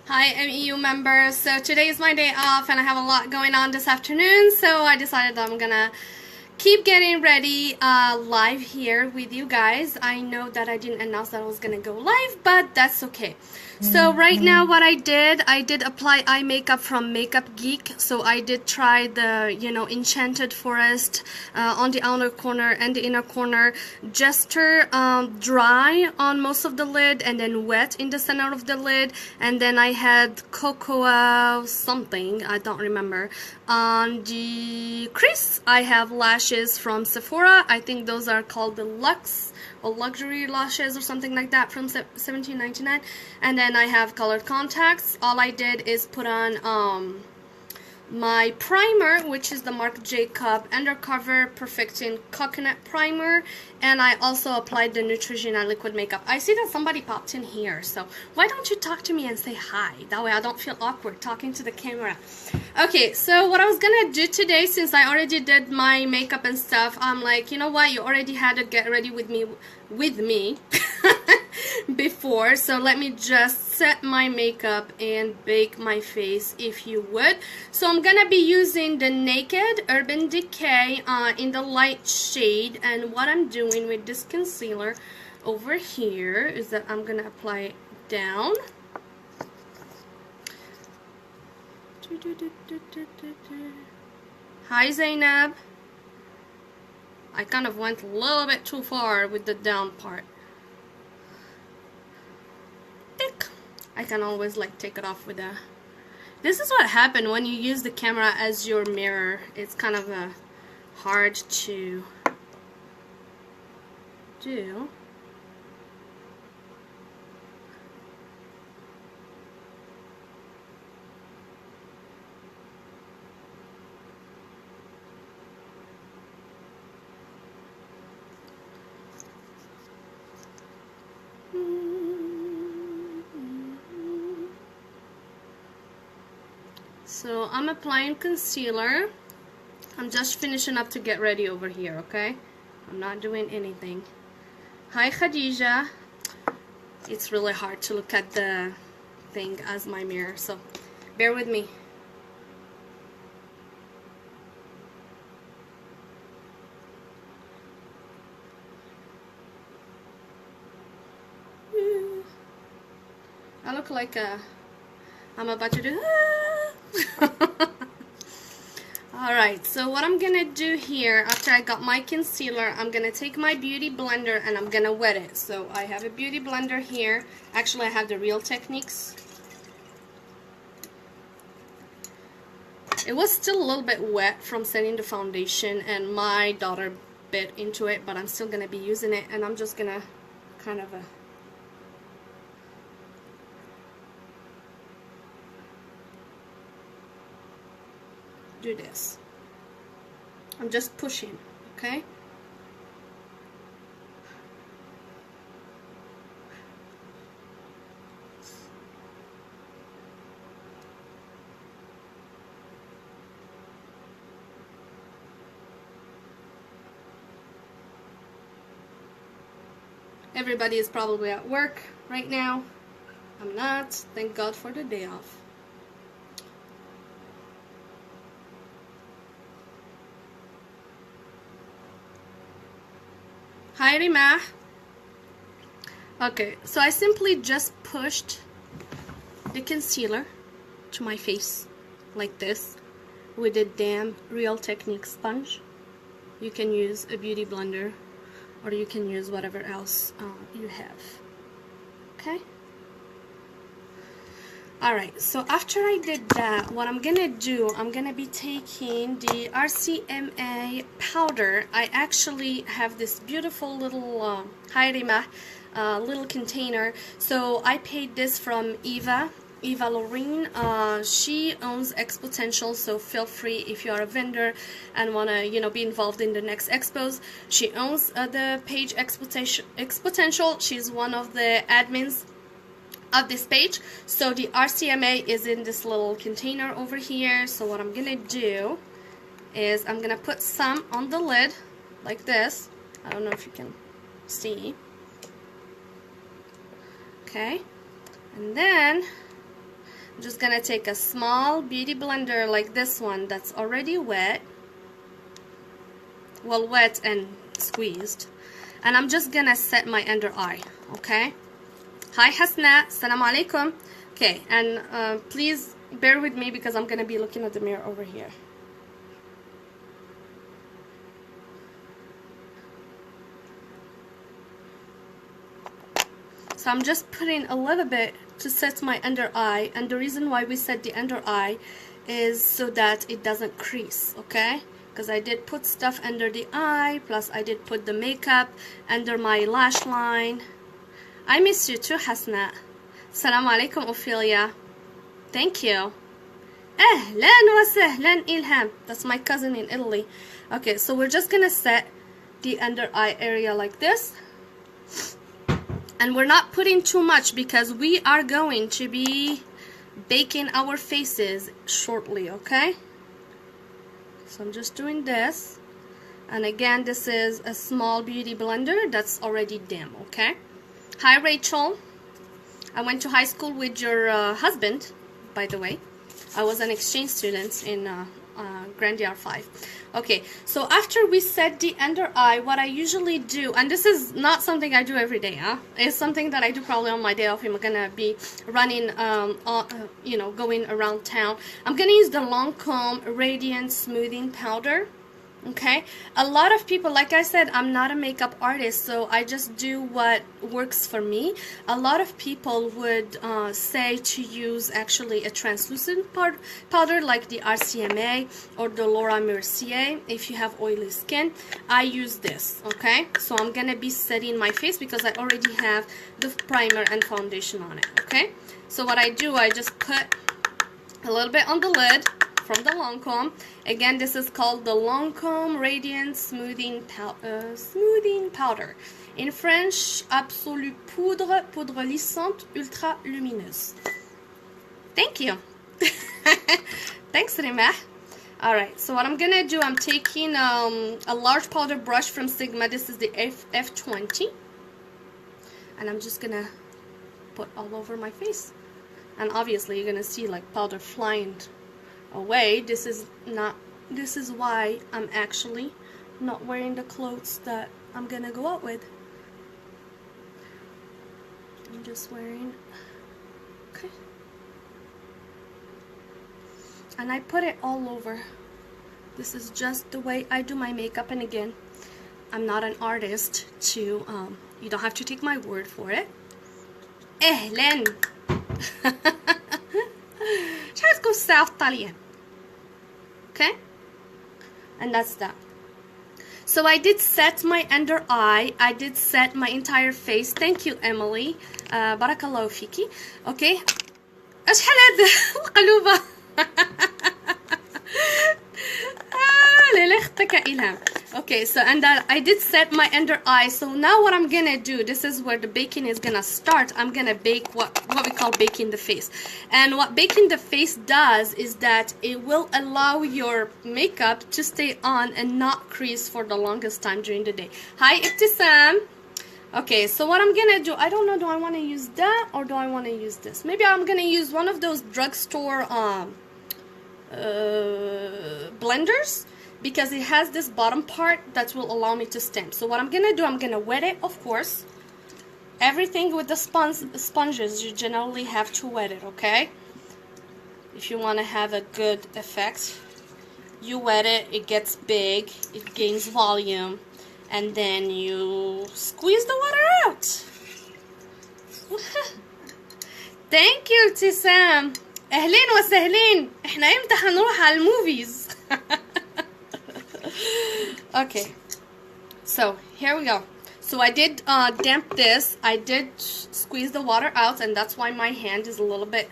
Hi, I'm EU member. So today is my day off and I have a lot going on this afternoon, so I decided that I'm gonna keep getting ready live here with you guys. I know that I didn't announce that I was gonna go live, but that's okay. So right now what I did apply eye makeup from Makeup Geek. So I did try the, Enchanted Forest on the outer corner and the inner corner. Gesture dry on most of the lid and then wet in the center of the lid. And then I had cocoa something, I don't remember. On the crease, I have lashes from Sephora. I think those are called the Luxe or luxury lashes or something like that from $17.99. And then I have colored contacts. All I did is put on my primer, which is the Marc Jacob Undercover Perfecting Coconut Primer, and I also applied the Neutrogena Liquid Makeup. I see that somebody popped in here, so why don't you talk to me and say hi? That way I don't feel awkward talking to the camera. Okay, so what I was gonna do today, since I already did my makeup and stuff, I'm like, you know what, you already had to get ready with me before, so let me just set my makeup and bake my face, if you would. So I'm gonna be using the Naked Urban Decay in the light shade, and what I'm doing with this concealer over here is that I'm gonna apply it down. Hi Zainab. I kind of went a little bit too far with the down part. I can always like take it off with a... This is what happened when you use the camera as your mirror. It's kind of hard to do. So I'm applying concealer. I'm just finishing up to get ready over here, okay? I'm not doing anything. Hi Khadija. It's really hard to look at the thing as my mirror, so bear with me. I look like I'm about to do Alright, so what I'm gonna do here, after I got my concealer, I'm gonna take my beauty blender and I'm gonna wet it. So I have a beauty blender here. Actually, I have the Real Techniques. It was still a little bit wet from setting the foundation, and my daughter bit into it, but I'm still gonna be using it, and I'm just gonna kind of do this. I'm just pushing, okay? Everybody is probably at work right now. I'm not. Thank God for the day off. Hi Rima. Okay, so I simply just pushed the concealer to my face like this with a damn Real Technique sponge. You can use a beauty blender or you can use whatever else you have. Okay? Alright, so after I did that, what I'm gonna do, I'm gonna be taking the RCMA powder. I actually have this beautiful little little container. So I paid this from Eva Lorraine. She owns Expotential, so feel free if you are a vendor and want to, be involved in the next expos. She owns the page Expotential. She's one of the admins of this page. So the RCMA is in this little container over here. So what I'm gonna do is I'm gonna put some on the lid like this. I don't know if you can see. Okay, and then I'm just gonna take a small beauty blender like this one that's already wet, well, wet and squeezed, and I'm just gonna set my under eye. Okay. Hi Hasna, salam alaikum. Okay, and please bear with me because I'm gonna be looking at the mirror over here. So I'm just putting a little bit to set my under eye, and the reason why we set the under eye is so that it doesn't crease, okay? Because I did put stuff under the eye, plus I did put the makeup under my lash line. I miss you too, Hasna. Assalamu alaikum, Ophelia. Thank you. Ahlan wa sahlan, Ilham. That's my cousin in Italy. Okay, so we're just gonna set the under eye area like this. And we're not putting too much because we are going to be baking our faces shortly, okay? So I'm just doing this. And again, this is a small beauty blender that's already dim, okay? Hi, Rachel. I went to high school with your husband, by the way. I was an exchange student in Grand Yard 5. Okay, so after we set the under eye, what I usually do, and this is not something I do every day, it's something that I do probably on my day off. I'm gonna be running, you know, going around town. I'm gonna use the Lancome Radiant Smoothing Powder. Okay, a lot of people, like I said, I'm not a makeup artist, so I just do what works for me. A lot of people would say to use actually a translucent powder like the RCMA or the Laura Mercier if you have oily skin. I use this, okay? So I'm gonna be setting my face because I already have the primer and foundation on it, okay? So what I do, I just put a little bit on the lid from the Lancome. Again, this is called the Lancome Radiant Smoothing Powder. In French, Absolue Poudre, Poudre Lissante, Ultra Lumineuse. Thank you. Thanks, Rima. Alright, so what I'm gonna do, I'm taking a large powder brush from Sigma. This is the F20. And I'm just gonna put all over my face. And obviously, you're gonna see like powder flying away. This is why I'm actually not wearing the clothes that I'm gonna go out with. I'm just wearing, okay, and I put it all over. This is just the way I do my makeup, and again, I'm not an artist to you don't have to take my word for it. Ehlen. Let's go South Italian. Okay, and that's that. So I did set my under eye, I did set my entire face. Thank you, Emily. Barakallahu fiki. Okay, اشحال هاد القلوبة. Okay, so and I did set my under eye. So now what I'm gonna do, this is where the baking is gonna start. I'm gonna bake what we call baking the face. And what baking the face does is that it will allow your makeup to stay on and not crease for the longest time during the day. Hi, Ibtisam. Okay, so what I'm gonna do, I don't know, do I want to use that or do I want to use this? Maybe I'm gonna use one of those drugstore blenders, because it has this bottom part that will allow me to stamp. So what I'm gonna do, I'm gonna wet it, of course. Everything with the sponges, you generally have to wet it, okay? If you want to have a good effect, you wet it, it gets big, it gains volume, and then you squeeze the water out. Thank you, Tissam. أهلين وسهلين. إحنا إمتى هنروح على الموفيز؟ Okay, so here we go. So I did damp this. I did squeeze the water out, and that's why my hand is a little bit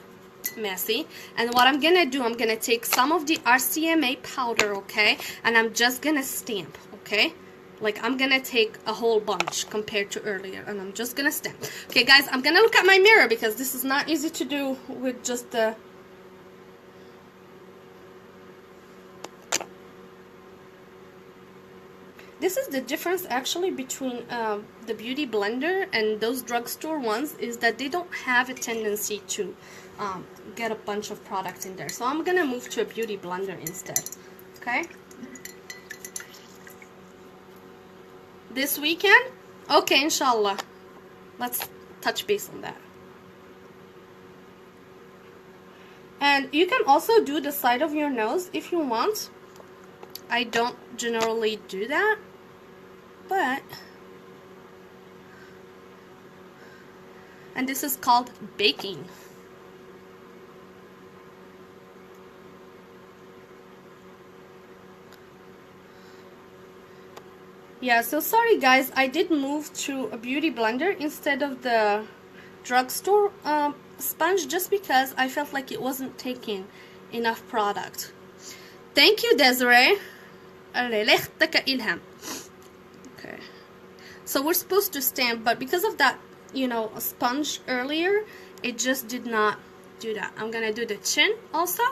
messy. And what I'm gonna do, I'm gonna take some of the RCMA powder, okay, and I'm just gonna stamp, okay? Like, I'm gonna take a whole bunch compared to earlier, and I'm just gonna stamp. Okay, guys, I'm gonna look at my mirror because this is not easy to do with just the... This is the difference actually between the beauty blender and those drugstore ones, is that they don't have a tendency to get a bunch of products in there. So I'm gonna move to a beauty blender instead. Okay, this weekend, okay, inshallah, let's touch base on that. And you can also do the side of your nose if you want. I don't generally do that, but, and this is called baking. Yeah, so sorry guys, I did move to a beauty blender instead of the drugstore sponge, just because I felt like it wasn't taking enough product. Thank you, Desiree. Okay, so we're supposed to stand, but because of that, you know, a sponge earlier, it just did not do that. I'm gonna do the chin also.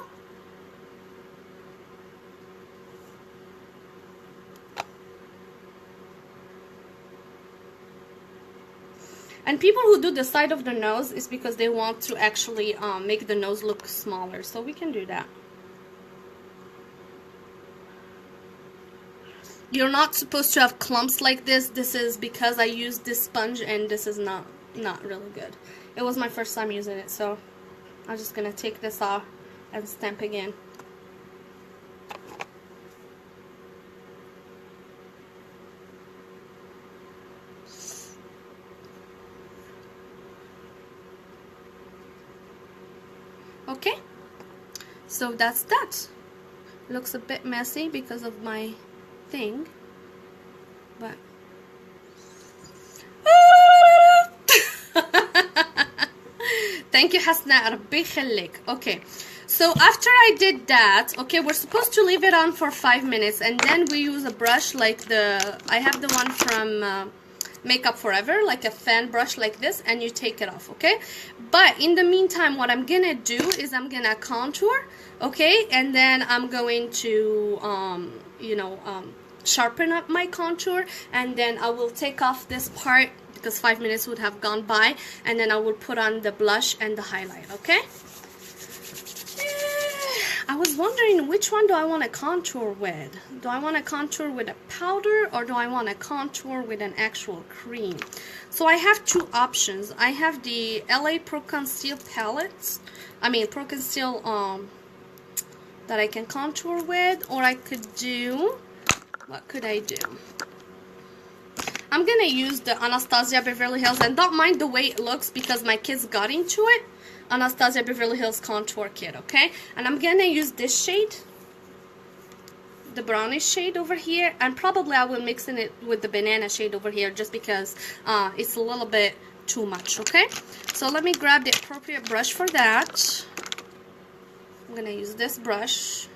And people who do the side of the nose is because they want to actually make the nose look smaller. So we can do that. You're not supposed to have clumps like this. This is because I used this sponge and this is not really good. It was my first time using it, so I'm just going to take this off and stamp again. Okay, so that's that. Looks a bit messy because of my thing, but thank you Hasna. ربي يخليك. Okay, so after I did that, okay, we're supposed to leave it on for 5 minutes, and then we use a brush like I have the one from Makeup Forever, like a fan brush like this, and you take it off, okay? But in the meantime, what I'm gonna do is I'm gonna contour, okay? And then I'm going to sharpen up my contour, and then I will take off this part because 5 minutes would have gone by, and then I will put on the blush and the highlight, okay? I was wondering, which one do I want to contour with? Do I want to contour with a powder, or do I want to contour with an actual cream? So I have two options. I have the LA Pro Conceal palettes. Pro Conceal that I can contour with, or I could do, what could I do? I'm gonna use the Anastasia Beverly Hills, and don't mind the way it looks because my kids got into it. Anastasia Beverly Hills Contour Kit, okay? And I'm gonna use this shade, the brownish shade over here, and probably I will mix in it with the banana shade over here just because it's a little bit too much, okay? So let me grab the appropriate brush for that. I'm gonna use this brush,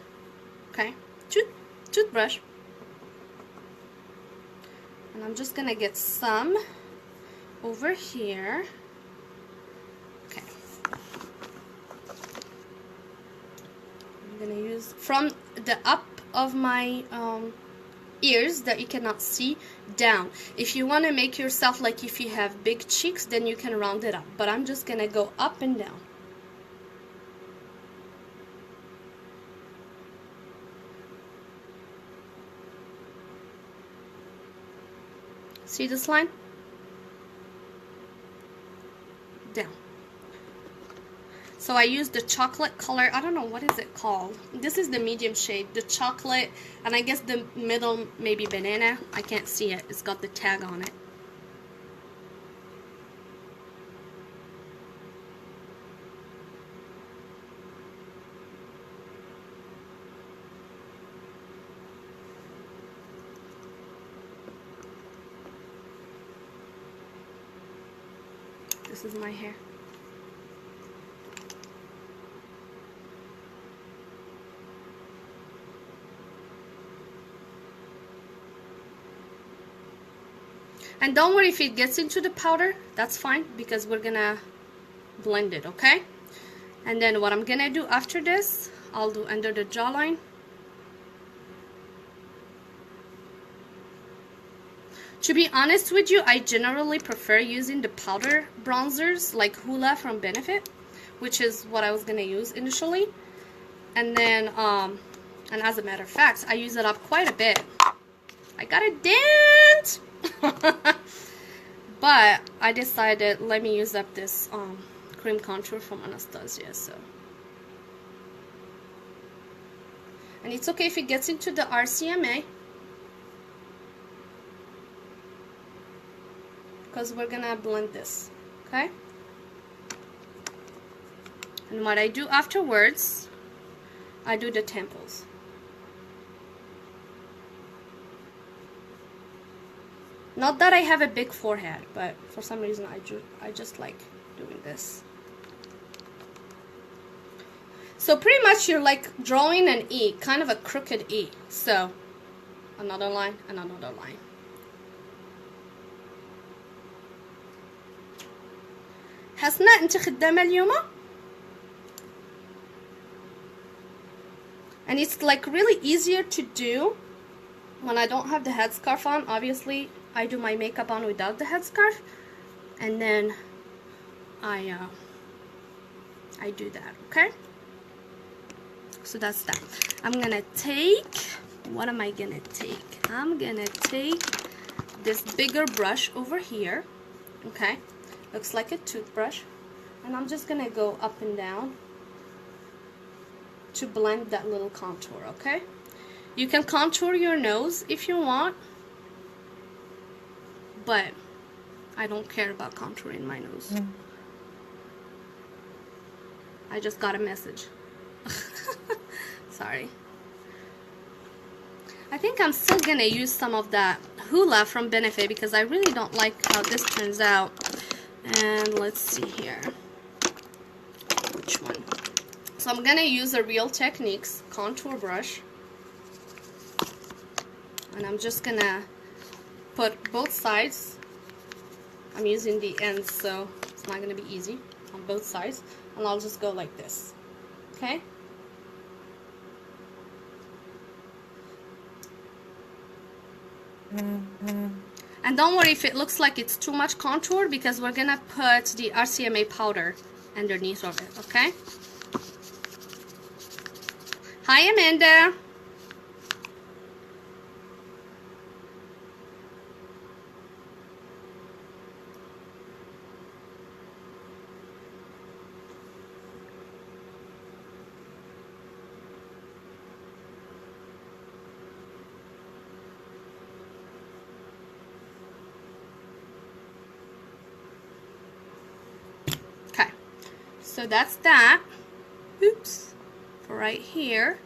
okay? Toothbrush. And I'm just gonna get some over here. Okay. I'm gonna use from the up of my ears that you cannot see down. If you want to make yourself like if you have big cheeks, then you can round it up. But I'm just gonna go up and down. See this line? Down. So I used the chocolate color. I don't know, what is it called? This is the medium shade, the chocolate, and I guess the middle maybe banana. I can't see it. It's got the tag on it. This is my hair. And don't worry if it gets into the powder, that's fine, because we're gonna blend it, okay? And then what I'm gonna do after this, I'll do under the jawline. To be honest with you, I generally prefer using the powder bronzers like Hoola from Benefit, which is what I was gonna use initially. And then, and as a matter of fact, I use it up quite a bit. I got a dent! But I decided, let me use up this cream contour from Anastasia, so. And it's okay if it gets into the RCMA, because we're gonna blend this, okay? And what I do afterwards, I do the temples. Not that I have a big forehead, but for some reason I just like doing this. So pretty much you're like drawing an E, kind of a crooked E. So another line and another line. حسنا انت خدامة اليوم؟ And it's like really easier to do when I don't have the headscarf on. Obviously, I do my makeup on without the headscarf, and then I do that, okay? So that's that. I'm gonna take, what am I gonna take? I'm gonna take this bigger brush over here, okay? Looks like a toothbrush, and I'm just gonna go up and down to blend that little contour, okay? You can contour your nose if you want, but I don't care about contouring my nose. I just got a message. Sorry. I think I'm still gonna use some of that hula from Benefit because I really don't like how this turns out. And let's see here. Which one? So I'm gonna use a Real Techniques contour brush, and I'm just gonna put both sides. I'm using the ends, so it's not gonna be easy on both sides, and I'll just go like this, okay? And don't worry if it looks like it's too much contour, because we're gonna put the RCMA powder underneath of it, okay? Hi, Amanda. Okay, so that's that. Oops. For right here.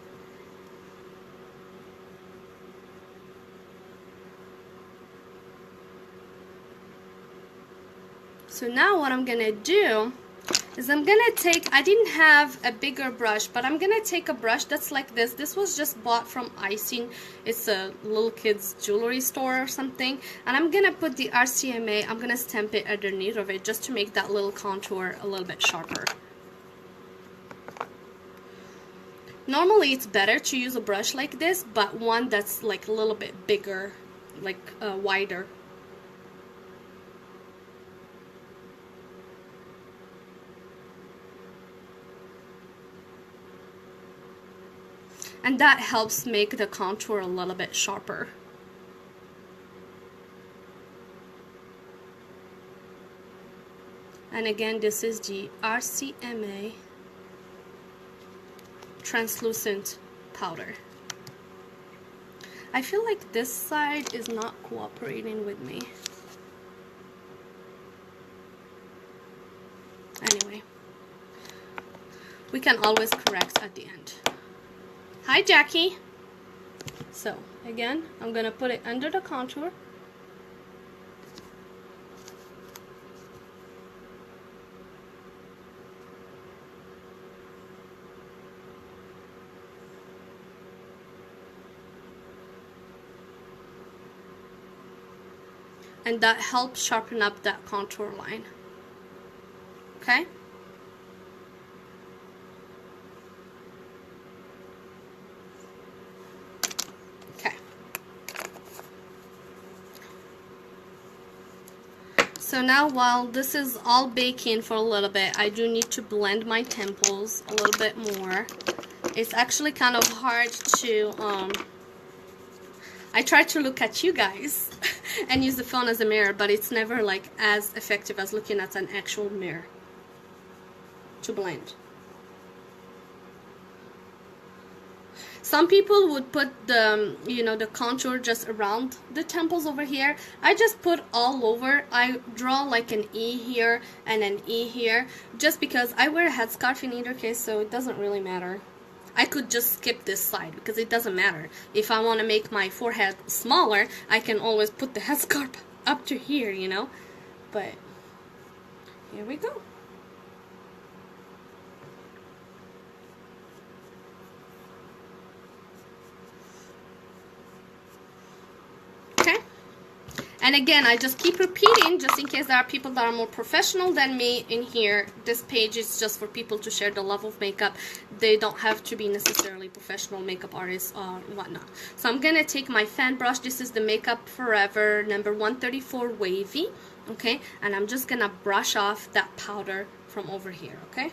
So now what I'm gonna do is I'm gonna take, I didn't have a bigger brush, but I'm gonna take a brush that's like this. This was just bought from Icing. It's a little kid's jewelry store or something. And I'm gonna put the RCMA, I'm gonna stamp it underneath of it just to make that little contour a little bit sharper. Normally it's better to use a brush like this, but one that's like a little bit bigger, like wider. And that helps make the contour a little bit sharper. And again, this is the RCMA translucent powder. I feel like this side is not cooperating with me. Anyway, we can always correct at the end. Hi, Jackie. So again, I'm gonna put it under the contour. And that helps sharpen up that contour line. Okay? So now while this is all baking for a little bit, I do need to blend my temples a little bit more. It's actually kind of hard to, I try to look at you guys and use the phone as a mirror, but it's never like as effective as looking at an actual mirror to blend. Some people would put the, you know, the contour just around the temples over here. I just put all over. I draw like an E here and an E here, just because I wear a headscarf in either case, so it doesn't really matter. I could just skip this side because it doesn't matter. If I want to make my forehead smaller, I can always put the headscarf up to here, you know. But here we go. And again, I just keep repeating just in case there are people that are more professional than me in here. This page is just for people to share the love of makeup. They don't have to be necessarily professional makeup artists or whatnot. So I'm going to take my fan brush. This is the Makeup Forever number 134 Wavy. Okay, and I'm just going to brush off that powder from over here, okay?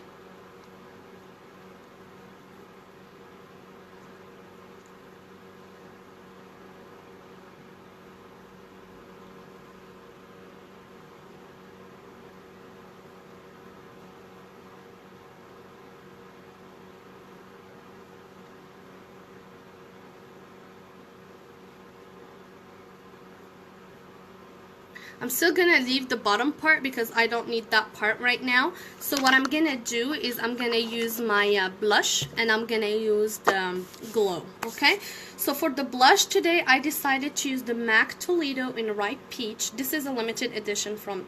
I'm still gonna leave the bottom part because I don't need that part right now. So what I'm gonna do is I'm gonna use my blush, and I'm gonna use the glow, okay? So for the blush today, I decided to use the MAC Toledo in Ripe Peach. This is a limited edition from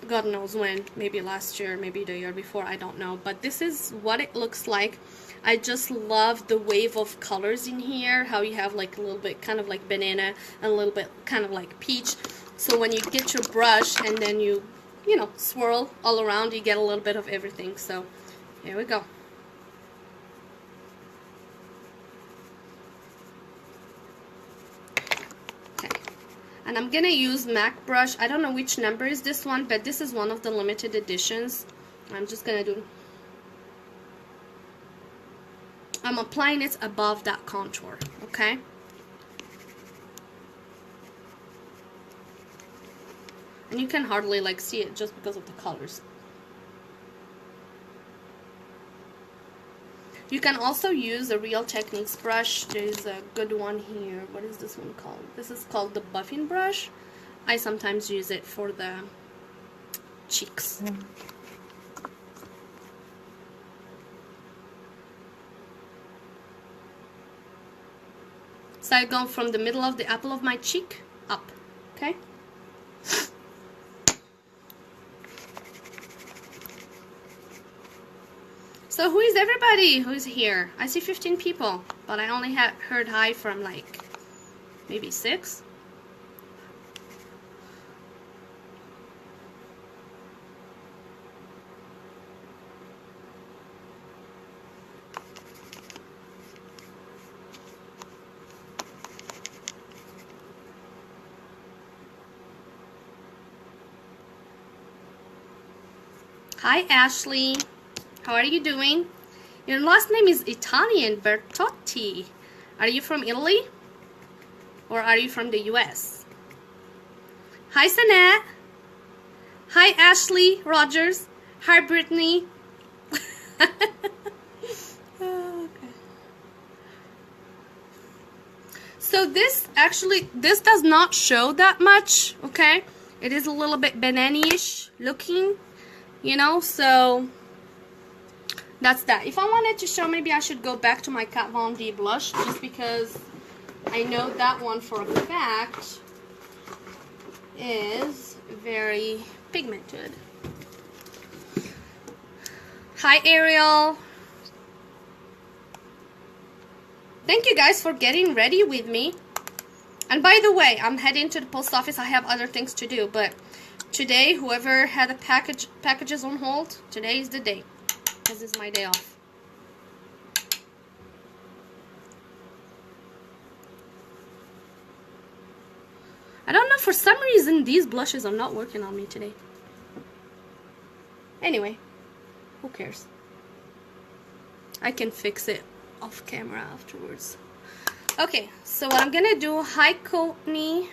God knows when, maybe last year, maybe the year before, I don't know. But this is what it looks like. I just love the wave of colors in here, how you have like a little bit kind of like banana and a little bit kind of like peach. So when you get your brush and then you know, swirl all around, you get a little bit of everything. So here we go. Okay. And I'm gonna use MAC brush. I don't know which number is this one, but this is one of the limited editions. I'm just gonna do, I'm applying it above that contour, okay? And you can hardly like see it just because of the colors. You can also use a Real Techniques brush. There's a good one here. What is this one called? This is called the buffing brush. I sometimes use it for the cheeks. So I go from the middle of the apple of my cheek up, okay? So who is everybody who's here? I see 15 people, but I only heard hi from like maybe 6. Hi Ashley. How are you doing? Your last name is Italian, Bertotti. Are you from Italy? Or are you from the US? Hi, Sanette. Hi, Ashley Rogers. Hi, Brittany. Okay. So this does not show that much, okay? It is a little bit banana-ish looking, you know, so that's that. If I wanted to show, maybe I should go back to my Kat Von D blush, just because I know that one for a fact is very pigmented. Hi, Ariel. Thank you guys for getting ready with me. And by the way, I'm heading to the post office. I have other things to do, but today, whoever had the packages on hold, today is the day. This is my day off. I don't know for some reason, these blushes are not working on me today. Anyway, who cares? I can fix it off camera afterwards. Okay, so what I'm gonna do, hi Courtney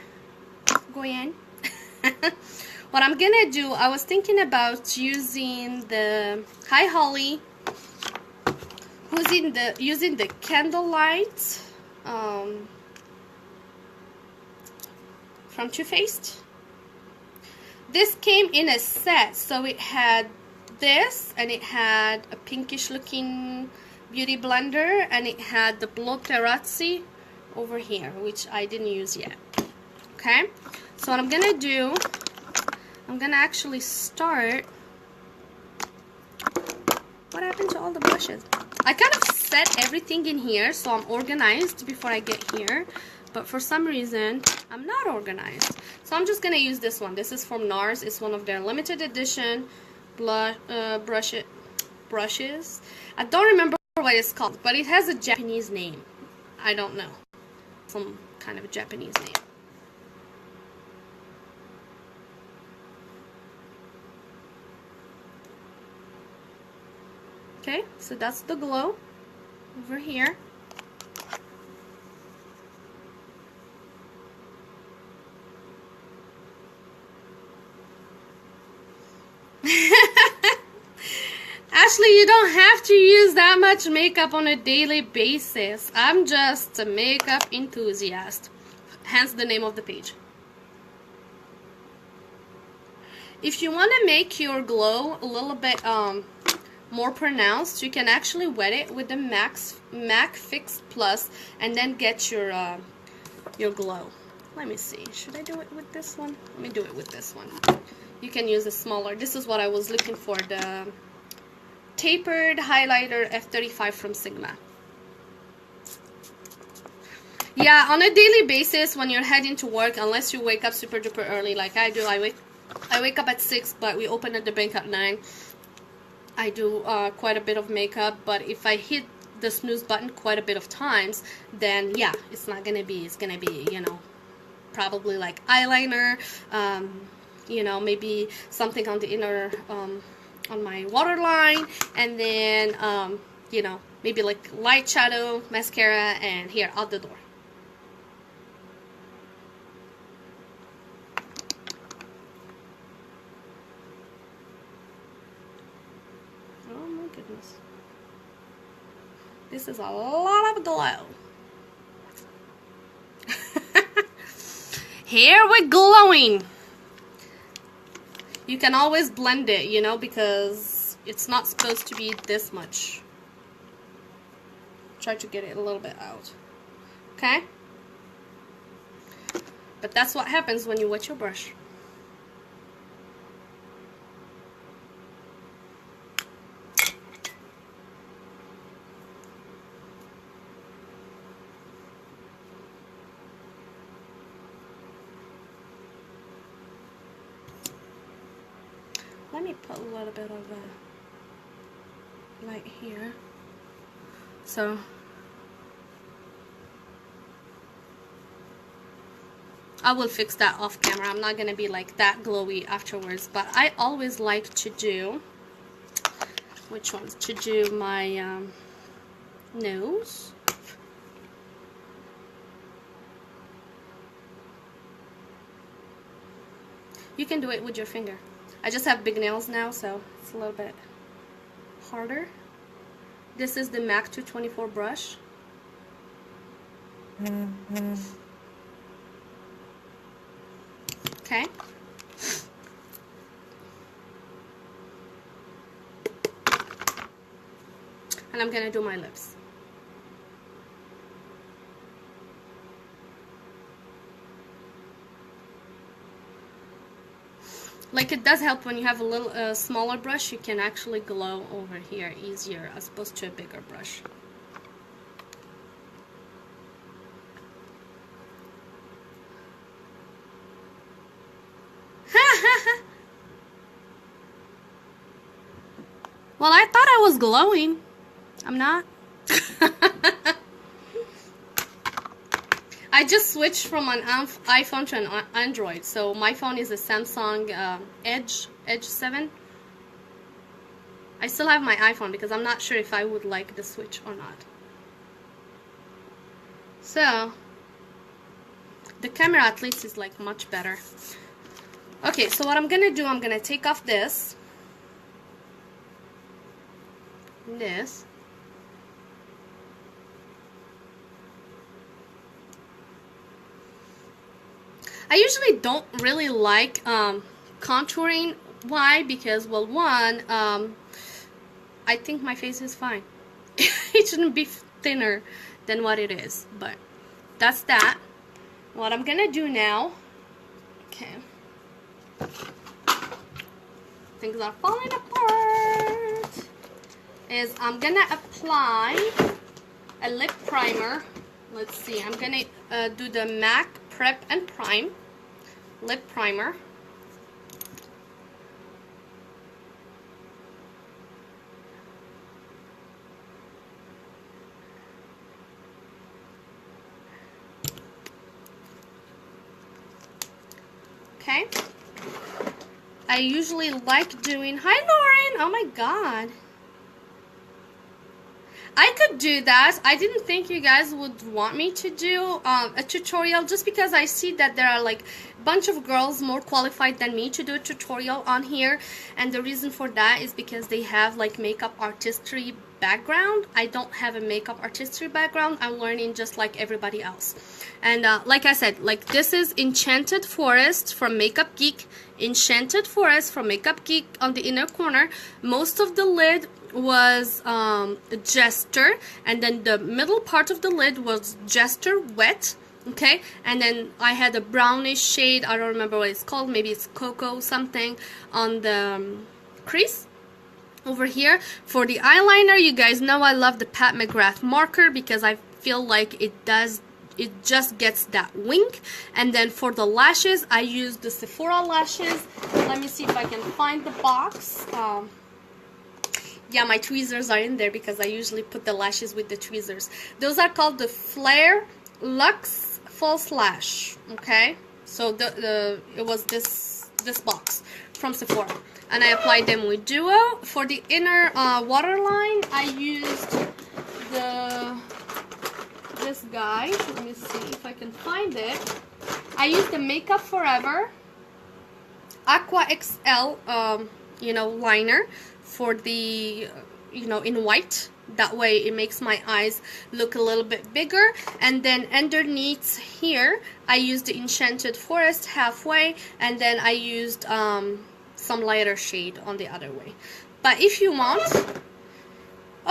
Goyen. What I'm gonna do, I was thinking about using the, hi Holly, using the Candlelight from Too Faced. This came in a set, so it had this, and it had a pinkish looking beauty blender, and it had the Bleu Terrazzi over here, which I didn't use yet. Okay, so what I'm gonna do, I'm gonna actually start. What happened to all the brushes? I kind of set everything in here so I'm organized before I get here, but for some reason I'm not organized. So I'm just gonna use this one. This is from NARS. It's one of their limited edition brushes. I don't remember what it's called, but it has a Japanese name. I don't know. Some kind of a Japanese name. Okay, so that's the glow over here. Ashley, you don't have to use that much makeup on a daily basis. I'm just a makeup enthusiast. Hence the name of the page. If you want to make your glow a little bit more pronounced, you can actually wet it with the MAC Fix Plus and then get your glow. Let me see. Should I do it with this one? Let me do it with this one. You can use a smaller. This is what I was looking for, the tapered highlighter F35 from Sigma. Yeah, on a daily basis when you're heading to work, unless you wake up super duper early like I do, I wake up at 6, but we open at the bank at 9. I do quite a bit of makeup, but if I hit the snooze button quite a bit of times, then yeah, it's gonna be, you know, probably like eyeliner, you know, maybe something on the inner, on my waterline, and then, you know, maybe like light shadow, mascara, and here, out the door. Oh my goodness. This is a lot of glow. Here we're glowing. You can always blend it, you know, because it's not supposed to be this much. Try to get it a little bit out. Okay? But that's what happens when you wet your brush. Let me put a little bit of light here. So I will fix that off camera. I'm not gonna be like that glowy afterwards, but I always like to do, which ones? To do my nose. You can do it with your finger. I just have big nails now, so it's a little bit harder. This is the MAC 224 brush. Okay. And I'm gonna do my lips. Like, it does help when you have a little smaller brush, you can actually glow over here easier as opposed to a bigger brush. Well, I thought I was glowing. I'm not. I just switched from an iPhone to an Android. So my phone is a Samsung Edge 7. I still have my iPhone because I'm not sure if I would like the switch or not. So the camera at least is like much better. Okay, so what I'm gonna do, I'm gonna take off this. I usually don't really like contouring. Why? Because, well, one, I think my face is fine. It shouldn't be thinner than what it is, but that's that. What I'm gonna do now, okay, things are falling apart, is I'm gonna apply a lip primer. Let's see, I'm gonna do the MAC Prep and Prime lip primer. Okay. I usually like doing, hi Lauren, oh my god. I could do that. I didn't think you guys would want me to do a tutorial just because I see that there are like a bunch of girls more qualified than me to do a tutorial on here, and the reason for that is because they have like makeup artistry background. I don't have a makeup artistry background. I'm learning just like everybody else. And like I said, like this is Enchanted Forest from Makeup Geek. Enchanted Forest from Makeup Geek on the inner corner. Most of the lid was Jester, and then the middle part of the lid was Jester Wet. Okay, and then I had a brownish shade, I don't remember what it's called, maybe it's Cocoa something, on the crease over here. For the eyeliner, you guys know I love the Pat McGrath marker because I feel like it just gets that wink. And then for the lashes, I used the Sephora lashes. Let me see if I can find the box. Yeah, my tweezers are in there because I usually put the lashes with the tweezers. Those are called the Flare Luxe False Lash. Okay, so it was this box from Sephora, and I applied them with Duo. For the inner waterline, I used this guy. Let me see if I can find it. I used the Makeup Forever Aqua XL liner for the in white. That way it makes my eyes look a little bit bigger. And then underneath here I used the Enchanted Forest halfway, and then I used some lighter shade on the other way. But if you want,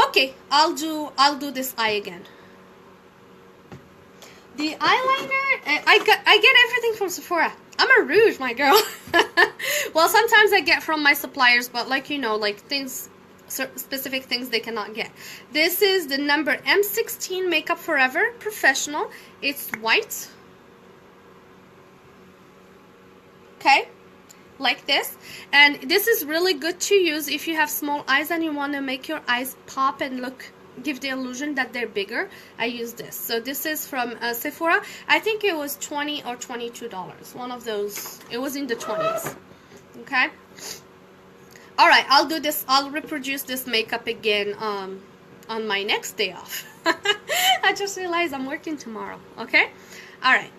okay, I'll do this eye again. The eyeliner, I get everything from Sephora. I'm a rouge, my girl. Well, sometimes I get from my suppliers, but like things, specific things they cannot get. This is the number M16 Makeup Forever Professional. It's white. Okay, like this. And this is really good to use if you have small eyes and you want to make your eyes pop and give the illusion that they're bigger. I use this. So this is from Sephora. I think it was $20 or $22. One of those. It was in the 20s. Okay. All right. I'll do this. I'll reproduce this makeup again on my next day off. I just realized I'm working tomorrow. Okay. All right.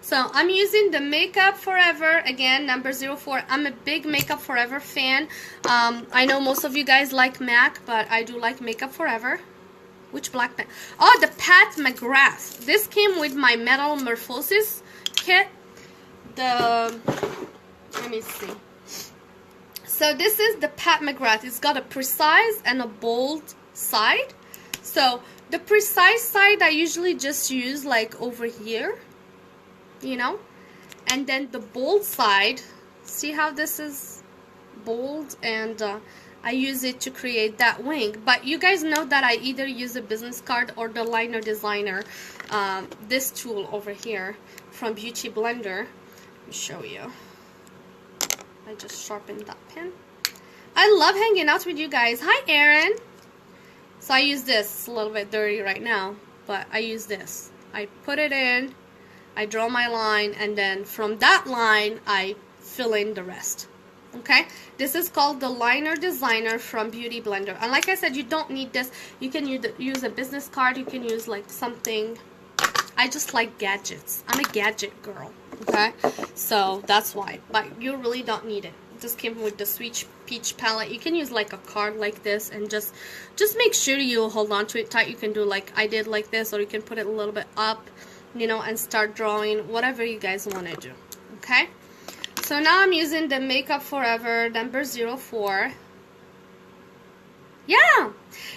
So I'm using the Makeup Forever, again, number 04. I'm a big Makeup Forever fan. I know most of you guys like MAC, but I do like Makeup Forever. Which black pen? Oh, the Pat McGrath. This came with my Metamorphosis kit. Let me see. So this is the Pat McGrath. It's got a precise and a bold side. So the precise side I usually just use like over here. And then the bold side, see how this is bold, and I use it to create that wing. But you guys know that I either use a business card or the liner designer, this tool over here from Beauty Blender. Let me show you. I just sharpened that pen. I love hanging out with you guys. Hi Erin. So I use this. It's a little bit dirty right now, but I use this. I put it in, I draw my line, and then from that line, I fill in the rest. Okay, this is called the Liner Designer from Beauty Blender. And like I said, you don't need this. You can use a business card. You can use like something. I just like gadgets. I'm a gadget girl. Okay, so that's why. But you really don't need it. This came with the Sweet Peach palette. You can use like a card like this and just make sure you hold on to it tight. You can do like I did like this, or you can put it a little bit up, you know, and start drawing whatever you guys want to do. Okay. So now I'm using the Makeup Forever number 04. Yeah.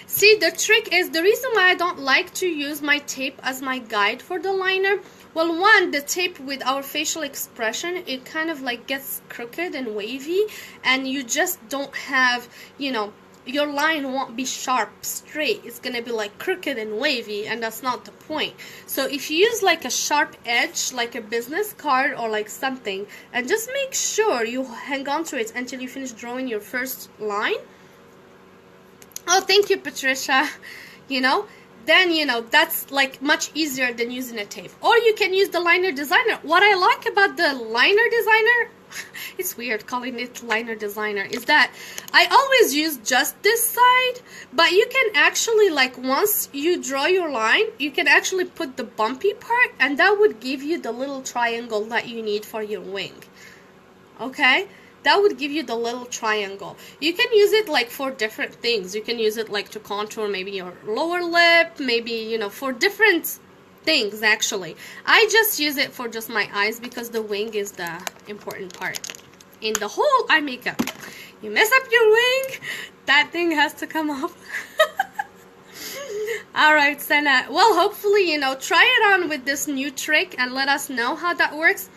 See, the trick is, the reason why I don't like to use my tape as my guide for the liner. Well, one, the tape with our facial expression, it kind of like gets crooked and wavy, and you just don't have, you know, your line won't be sharp, straight. It's gonna be like crooked and wavy, and that's not the point. So if you use like a sharp edge, like a business card or like something, and just make sure you hang on to it until you finish drawing your first line. Oh, thank you, Patricia. You know, then, you know, that's like much easier than using a tape. Or you can use the Liner Designer. What I like about the Liner Designer, it's weird calling it Liner Designer, is that I always use just this side, but you can actually, like, once you draw your line, you can actually put the bumpy part, and that would give you the little triangle that you need for your wing. Okay? That would give you the little triangle. You can use it like for different things. You can use it like to contour maybe your lower lip, maybe, you know, for different things actually. I just use it for just my eyes because the wing is the important part in the whole eye makeup. You mess up your wing, that thing has to come off. Alright, Senna. Well, hopefully, you know, try it on with this new trick and let us know how that works.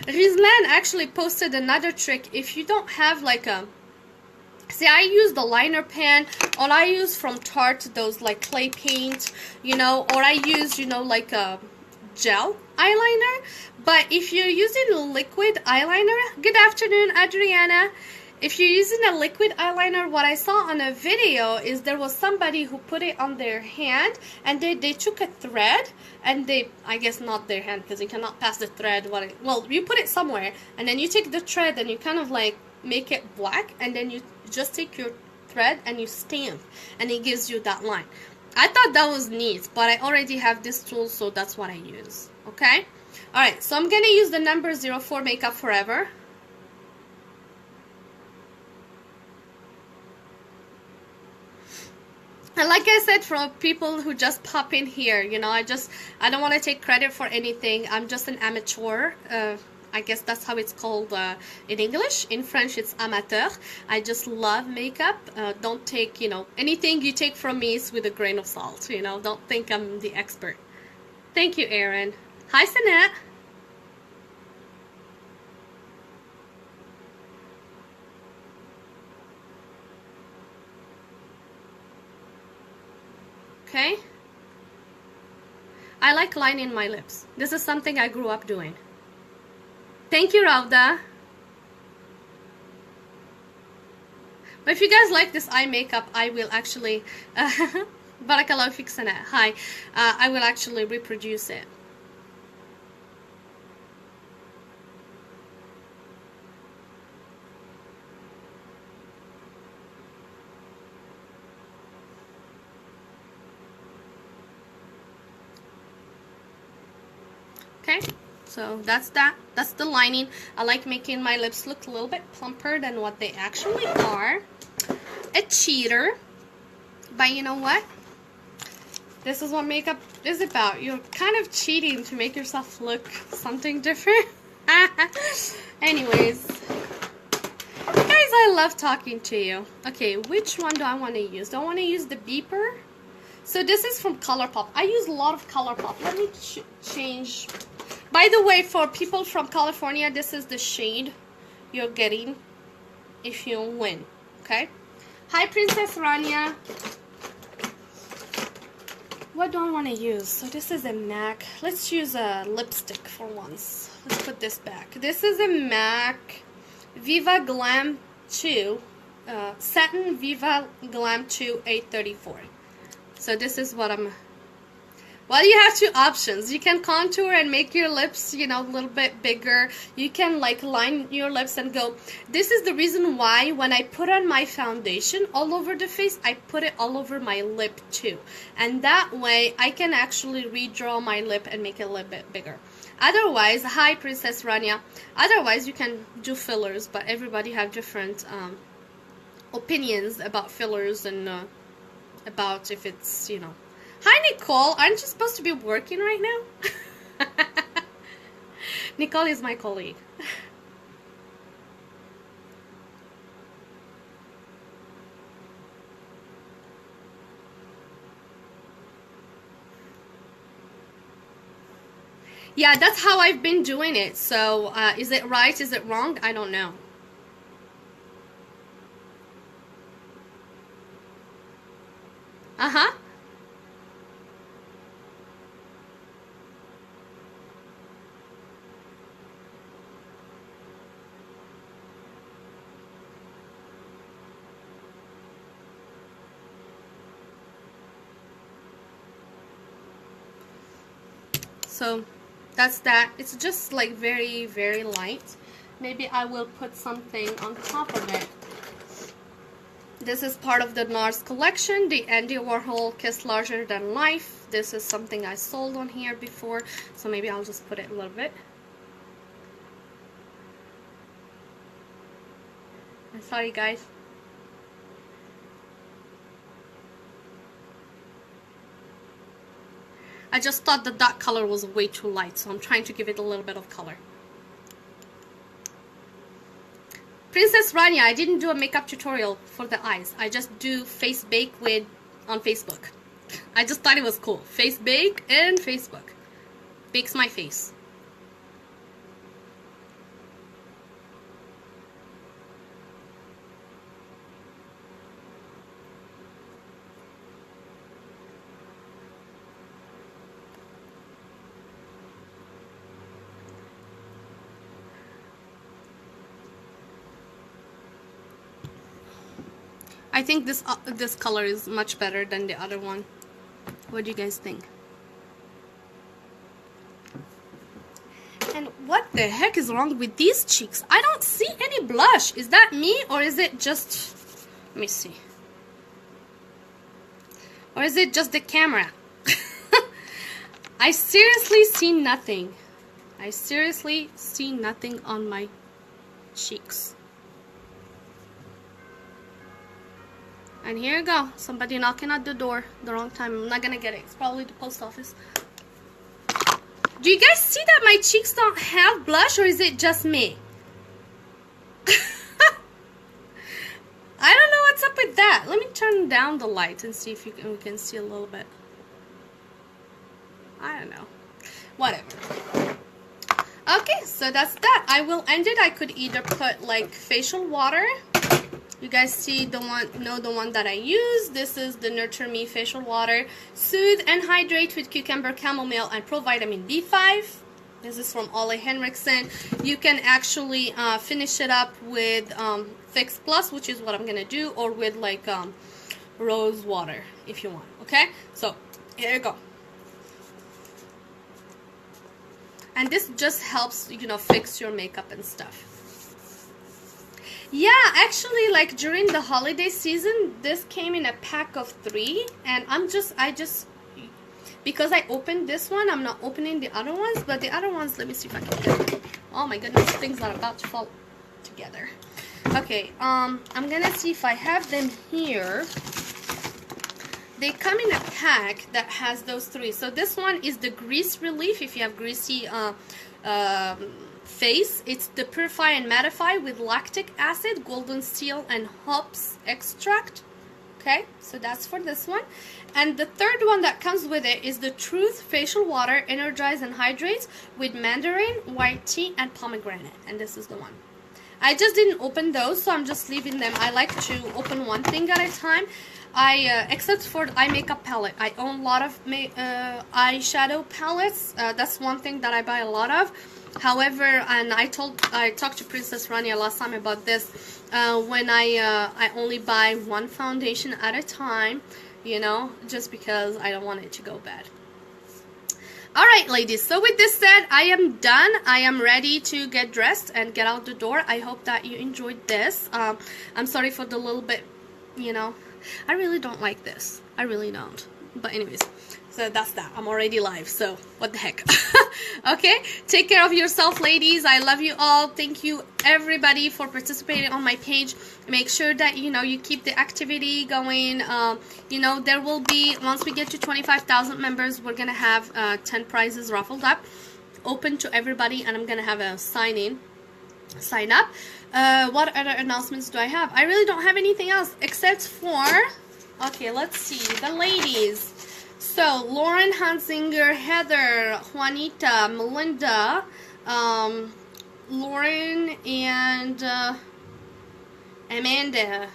Rizlan actually posted another trick. If you don't have like a... See, I use the liner pen, or I use from Tarte those like clay paint, you know, or I use, you know, like a gel eyeliner. But if you're using liquid eyeliner... Good afternoon, Adriana. If you're using a liquid eyeliner, what I saw on a video is there was somebody who put it on their hand, and they took a thread, and they, I guess not their hand, because you cannot pass the thread. Well, you put it somewhere, and then you take the thread and you kind of like make it black, and then you just take your thread and you stamp, and it gives you that line. I thought that was neat, but I already have this tool, so that's what I use. Okay? Alright, so I'm going to use the number 04 Makeup Forever. And like I said, for people who just pop in here, you know, I don't want to take credit for anything. I'm just an amateur. I guess that's how it's called in English. In French, it's amateur. I just love makeup. Don't take, you know, anything you take from me is with a grain of salt, you know. Don't think I'm the expert. Thank you, Erin. Hi, Sanette. Okay, I like lining my lips. This is something I grew up doing. Thank you, Rauda. But if you guys like this eye makeup, I will actually, Barakallahu fik Sana. Hi, I will actually reproduce it. Okay, so that's that. That's the lining. I like making my lips look a little bit plumper than what they actually are. A cheater. But you know what? This is what makeup is about. You're kind of cheating to make yourself look something different. Anyways. Guys, I love talking to you. Okay, which one do I want to use? Do I want to use the beeper? So this is from ColourPop. I use a lot of ColourPop. Let me change. By the way, for people from California, this is the shade you're getting if you win. Okay? Hi, Princess Rania. What do I want to use? So this is a MAC. Let's use a lipstick for once. Let's put this back. This is a MAC Viva Glam 2. Satin Viva Glam 2 834. So this is what I'm... Well, you have two options. You can contour and make your lips, you know, a little bit bigger. You can like line your lips and go. This is the reason why when I put on my foundation all over the face, I put it all over my lip too. And that way I can actually redraw my lip and make it a little bit bigger. Otherwise, hi Princess Rania. Otherwise, you can do fillers, but everybody have different opinions about fillers and about if it's, you know. Hi Nicole, aren't you supposed to be working right now? Nicole is my colleague. Yeah, that's how I've been doing it. So, is it right? Is it wrong? I don't know. Uh-huh. So that's that. It's just like very, very light. Maybe I will put something on top of it. This is part of the NARS collection, the Andy Warhol Kiss Larger Than Life. This is something I sold on here before, so maybe I'll just put it a little bit. I'm sorry guys. I just thought that that color was way too light, so I'm trying to give it a little bit of color. Princess Rania, I didn't do a makeup tutorial for the eyes. I just do Facebake with on Facebook. I just thought it was cool. Facebake and Facebook. Bakes my face. I think this color is much better than the other one. What do you guys think? And what the heck is wrong with these cheeks? I don't see any blush. Is that me or is it just... Let me see. Or is it just the camera? I seriously see nothing. I seriously see nothing on my cheeks. And here you go. Somebody knocking at the door. The wrong time. I'm not gonna get it. It's probably the post office. Do you guys see that my cheeks don't have blush, or is it just me? I don't know what's up with that. Let me turn down the light and see if we can see a little bit. I don't know. Whatever. Okay, so that's that. I will end it. I could either put like facial water. You guys see the one that I use. This is the Nurture Me facial water. Soothe and hydrate with cucumber, chamomile, and provitamin B5. This is from Ole Henriksen. You can actually finish it up with Fix Plus, which is what I'm gonna do, or with like rose water if you want. Okay, so here you go. And this just helps, you know, fix your makeup and stuff. Yeah, actually, like during the holiday season, this came in a pack of 3, and because I opened this one, I'm not opening the other ones, but the other ones, let me see if I can get them. Oh my goodness, things are about to fall together. Okay, I'm gonna see if I have them here. They come in a pack that has those 3. So this one is the Grease Relief, if you have greasy face. It's the Purify and Mattify with lactic acid, golden seal, and hops extract. Okay, so that's for this one. And the third one that comes with it is the Truth Facial Water, Energize and Hydrates with mandarin, white tea, and pomegranate. And this is the one. I just didn't open those, so I'm just leaving them. I like to open one thing at a time. Except for the eye makeup palette. I own a lot of eyeshadow palettes. That's one thing that I buy a lot of. However, and I talked to Princess Rania last time about this. When I only buy one foundation at a time, you know, just because I don't want it to go bad. Alright, ladies, so with this said, I am done. I am ready to get dressed and get out the door. I hope that you enjoyed this. I'm sorry for the little bit, you know, I really don't like this. I really don't. But anyways, so that's that. I'm already live, so what the heck. Okay, take care of yourself, ladies. I love you all. Thank you, everybody, for participating on my page. Make sure that, you know, you keep the activity going. You know, there will be, once we get to 25,000 members, we're going to have 10 prizes raffled up, open to everybody, and I'm going to have a sign up. What other announcements do I have? I really don't have anything else except for, okay, let's see, the ladies. So, Lauren Hansinger, Heather, Juanita, Melinda, Lauren, and Amanda,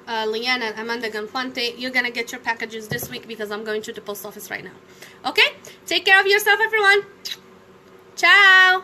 Leanna, and Amanda Ganfante, you're going to get your packages this week because I'm going to the post office right now. Okay? Take care of yourself, everyone. Ciao!